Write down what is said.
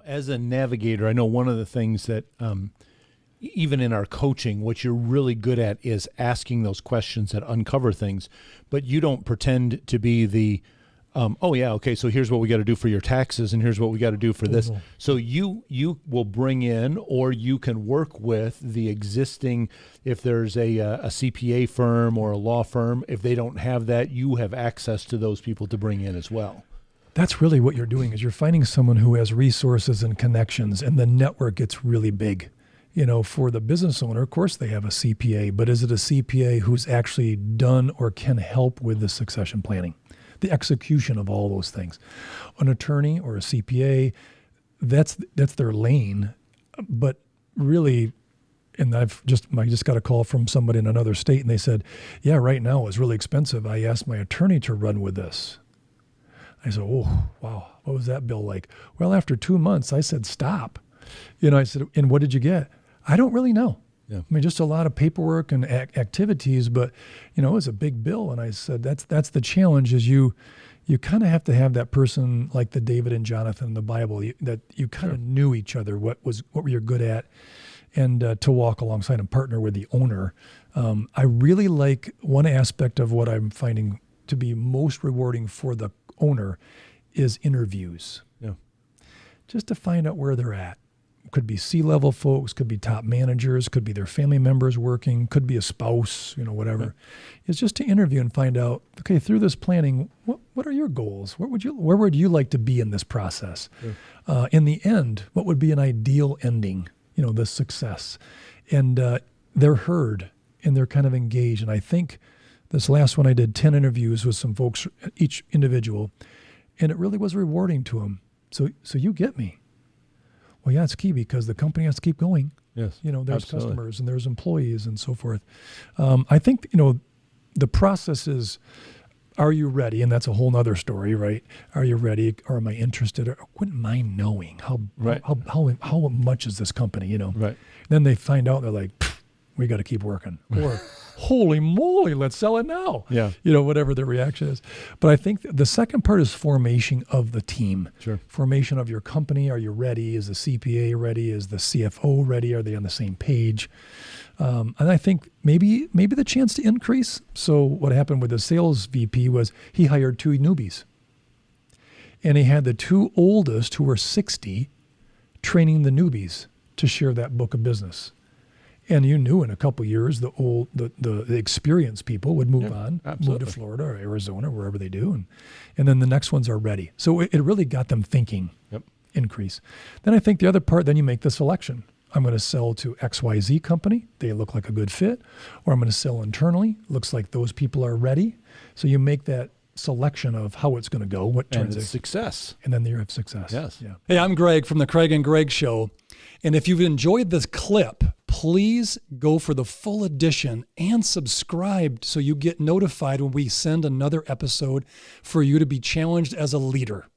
As a navigator, I know one of the things that even in our coaching, what you're really good at is asking those questions that uncover things, but you don't pretend to be the, oh yeah, okay, so here's what we got to do for your taxes and here's what we got to do for this. no. So you will bring in, or you can work with the existing, if there's a CPA firm or a law firm, if they don't have that, you have access to those people to bring in as well. That's really what you're doing, is you're finding someone who has resources and connections, and the network gets really big. For the business owner, of course they have a CPA, but is it a CPA who's actually done or can help with the succession planning, the execution of all those things? An attorney or a CPA, that's their lane, but really, and I just got a call from somebody in another state, and they said, yeah, right now it's really expensive. I asked my attorney to run with this. I said, oh, wow, what was that bill like? Well, after 2 months, I said, stop. I said, and what did you get? I don't really know. Yeah. I mean, just a lot of paperwork and activities, but, it's a big bill. And I said, that's the challenge, is you kind of have to have that person like the David and Jonathan in the Bible, that you kind of knew each other, what were you good at, and to walk alongside and partner with the owner. I really like one aspect of what I'm finding to be most rewarding for the owner is interviews. Yeah. Just to find out where they're at. Could be C-level folks, could be top managers, could be their family members working, could be a spouse, whatever. Okay. It's just to interview and find out, okay, through this planning, what are your goals? Where would you like to be in this process? Sure. In the end, what would be an ideal ending, the success? And they're heard and they're kind of engaged. And I think this last one, I did 10 interviews with some folks, each individual, and it really was rewarding to them. So you get me. Well, yeah, it's key because the company has to keep going. Yes, there's absolutely. customers and there's employees and so forth. I think, the process is, are you ready? And that's a whole nother story, right? Are you ready? Or am I interested? Or wouldn't mind knowing how much is this company, Right. Then they find out, they're like, we got to keep working. Or, holy moly, let's sell it now. Yeah. Whatever the reaction is. But I think the second part is formation of the team. Sure. Formation of your company. Are you ready? Is the CPA ready? Is the CFO ready? Are they on the same page? And I think maybe the chance to increase. So what happened with the sales VP was he hired 2 newbies. And he had the 2 oldest, who were 60, training the newbies to share that book of business. And you knew in a couple of years, the experienced people would move on, absolutely. move to Florida or Arizona, wherever they do. And then the next ones are ready. So it really got them thinking, increase. Then I think the other part, then you make the selection. I'm going to sell to XYZ company. They look like a good fit. Or I'm going to sell internally. Looks like those people are ready. So you make that selection of how it's going to go, what And turns it's success. and then you have success. Yes. Yeah. Hey, I'm Greg from the Craig and Greg Show. And if you've enjoyed this clip, please go for the full edition and subscribe so you get notified when we send another episode for you to be challenged as a leader.